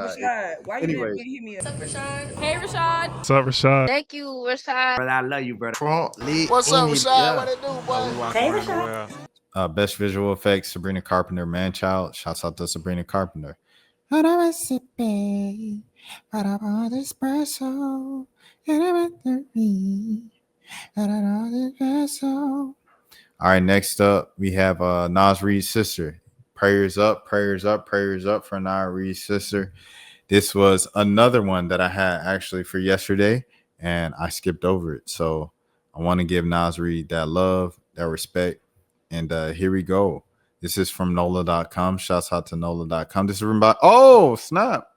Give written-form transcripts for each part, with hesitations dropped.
Rashad, why you didn't Anyways, hit me up? What's up, Rashad? Hey, Rashad. What's up, Rashad? Thank you, Rashad. brother, I love you, brother. Trump lit What's up, in it, Rashad? yeah. What it do, boy? Hey, Rashad. Best visual effects, Sabrina Carpenter, Man-Child. Shouts out to Sabrina Carpenter. All right, next up, we have Naz Reid's sister. Prayers up, prayers up, prayers up for Naz Reid's sister. This was another one that I had actually for yesterday, and I skipped over it. So I want to give Naz Reid that love, that respect. And here we go. This is from NOLA.com. Shouts out to NOLA.com. This is from oh, snap.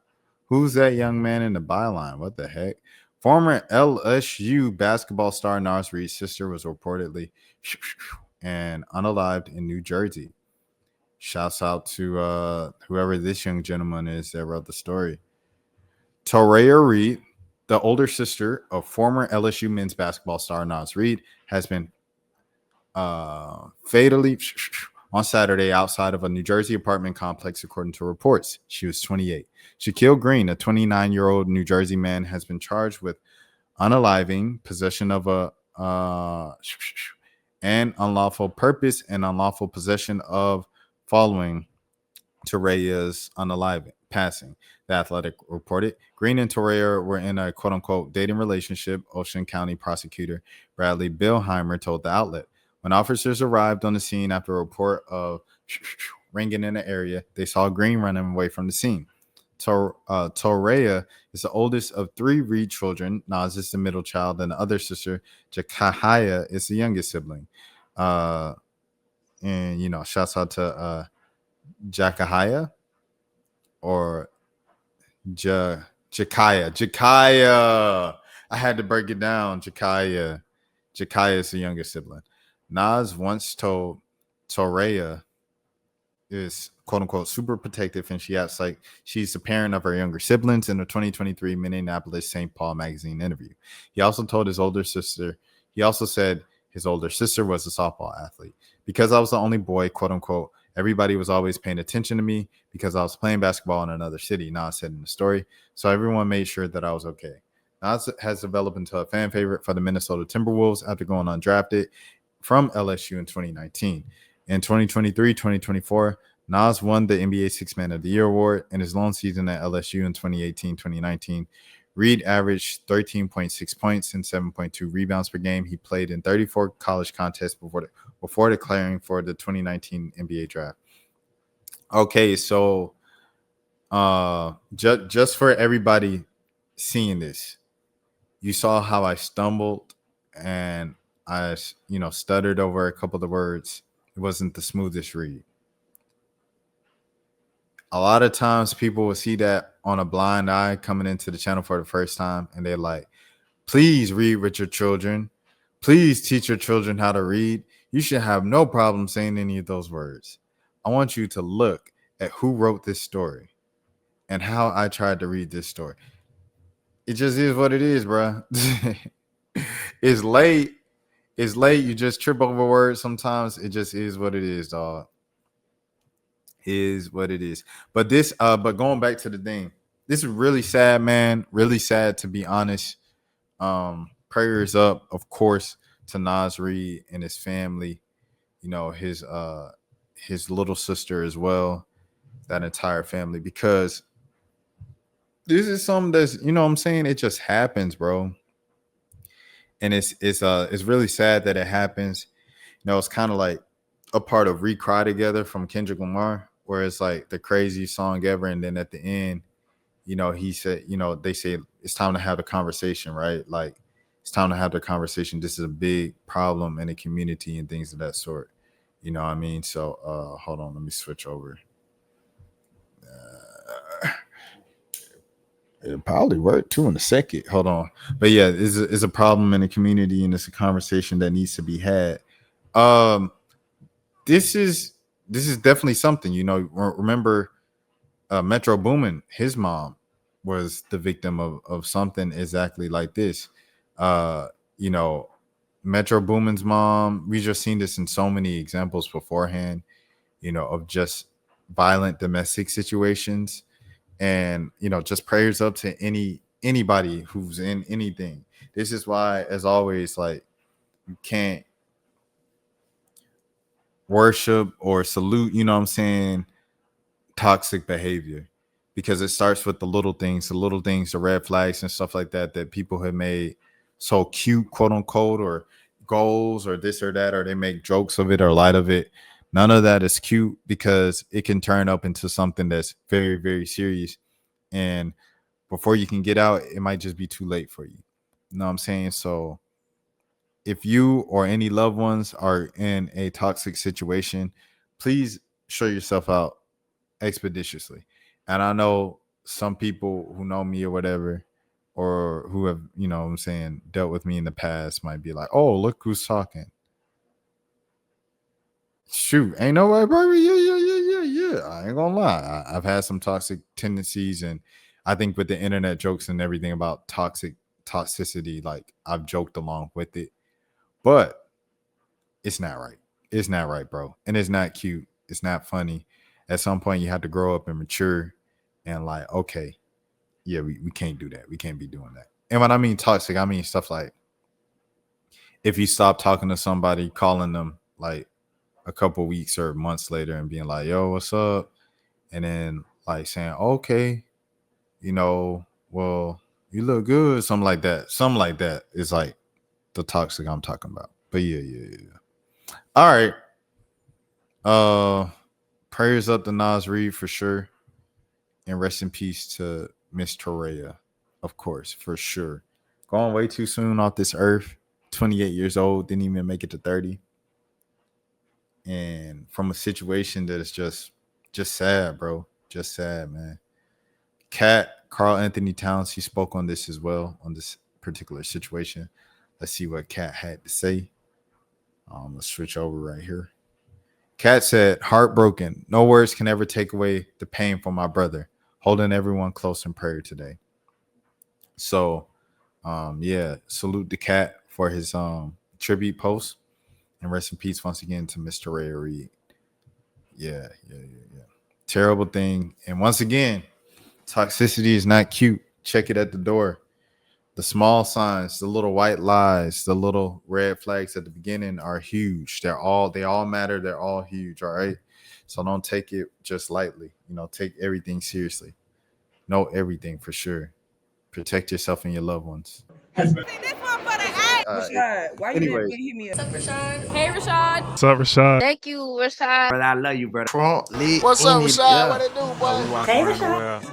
Who's that young man in the byline? What the heck? Former LSU basketball star Naz Reid's sister was reportedly and unalived in New Jersey. Shouts out to whoever this young gentleman is that wrote the story. Toraya Reid, the older sister of former LSU men's basketball star Naz Reid, has been fatally on Saturday outside of a New Jersey apartment complex, according to reports. She was 28. Shaquille Green, a 29-year-old New Jersey man, has been charged with unaliving, possession of a and unlawful purpose and unlawful possession of following Toraya's unaliving passing. The Athletic reported Green and Toraya were in a quote-unquote dating relationship, Ocean County prosecutor Bradley Billheimer told the outlet. When officers arrived on the scene after a report of ringing in the area, they saw Green running away from the scene. Toraya is the oldest of three Reid children. Naz is the middle child, and the other sister, Jakahaya, is the youngest sibling. And, shouts out to Jakahaya or Jakaya. Jakaya. I had to break it down. Jakaya. Jakaya is the youngest sibling. Naz once told Toraya is quote unquote super protective, and she acts like she's the parent of her younger siblings in a 2023 Minneapolis St. Paul magazine interview. He also said his older sister was a softball athlete. Because I was the only boy, quote unquote, everybody was always paying attention to me because I was playing basketball in another city, Naz said in the story. So everyone made sure that I was okay. Naz has developed into a fan favorite for the Minnesota Timberwolves after going undrafted from LSU in 2019. In 2023-2024, Naz won the NBA Sixth Man of the Year award. In his lone season at LSU in 2018-2019, Reid averaged 13.6 points and 7.2 rebounds per game. He played in 34 college contests before declaring for the 2019 NBA draft. Okay, so just for everybody seeing this, you saw how I stumbled and I, stuttered over a couple of the words. It wasn't the smoothest read. A lot of times people will see that on a blind eye coming into the channel for the first time, and they're like, please read with your children. Please teach your children how to read. You should have no problem saying any of those words. I want you to look at who wrote this story and how I tried to read this story. It just is what it is, bro. It's late. It's late. You just trip over words sometimes. It just is what it is, dog. Is what it is. But but going back to the thing, this is really sad, man. Really sad, to be honest. Prayers up, of course, to Naz Reid and his family. His little sister as well. That entire family, because this is something that's, what I'm saying, it just happens, bro. And it's really sad that it happens. It's kind of like a part of "We Cry Together" from Kendrick Lamar, where it's like the craziest song ever, and then at the end, he said, they say it's time to have the conversation, right? Like, it's time to have the conversation. This is a big problem in the community and things of that sort. You know what I mean? So hold on, let me switch over. It'll probably work too in a second. Hold on. But yeah, it's a problem in the community, and it's a conversation that needs to be had. This is definitely something, remember Metro Boomin, his mom was the victim of something exactly like this. Metro Boomin's mom, we just seen this in so many examples beforehand, of just violent domestic situations. And just prayers up to anybody who's in anything. This is why, as always, like, you can't worship or salute, you know what I'm saying, toxic behavior, because it starts with the little things, the red flags and stuff like that people have made so cute, quote unquote, or goals or this or that, or they make jokes of it or light of it. None of that is cute, because it can turn up into something that's very, very serious. And before you can get out, it might just be too late for you. You know what I'm saying? So if you or any loved ones are in a toxic situation, please show yourself out expeditiously. And I know some people who know me or whatever, or who have, what I'm saying, dealt with me in the past, might be like, oh, look who's talking. Shoot, ain't nobody, baby. Yeah. I ain't gonna lie. I've had some toxic tendencies, and I think with the internet jokes and everything about toxicity, like, I've joked along with it. But it's not right. It's not right, bro. And it's not cute. It's not funny. At some point, you have to grow up and mature and, like, okay, yeah, we can't do that. We can't be doing that. And when I mean toxic, I mean stuff like, if you stop talking to somebody, calling them like a couple weeks or months later and being like, yo, what's up? And then, like, saying, okay, well, you look good. Something like that. Something like that is like the toxic I'm talking about. But yeah. All right. Prayers up to Naz Reid for sure. And rest in peace to Miss Torreya, of course, for sure. Going way too soon off this earth. 28 years old, didn't even make it to 30. And from a situation that is just sad, bro. Just sad, man. Carl Anthony Towns, he spoke on this as well, on this particular situation. Let's see what Cat had to say. Let's switch over right here. Cat said, heartbroken. No words can ever take away the pain from my brother. Holding everyone close in prayer today. So, yeah, salute the Cat for his tribute post. And rest in peace once again to Mr. Ray Reid. Yeah. Terrible thing. And once again, toxicity is not cute. Check it at the door. The small signs, the little white lies, the little red flags at the beginning are huge. They all matter. They're all huge. All right. So don't take it just lightly. Take everything seriously. Know everything for sure. Protect yourself and your loved ones. Rashad, why you Anyway. didn't hit me up? What's up, Rashad? Hey, Rashad. What's up, Rashad? Thank you, Rashad. Brother, I love you, brother. What's up, Rashad? What it do, boy? Hey, Rashad.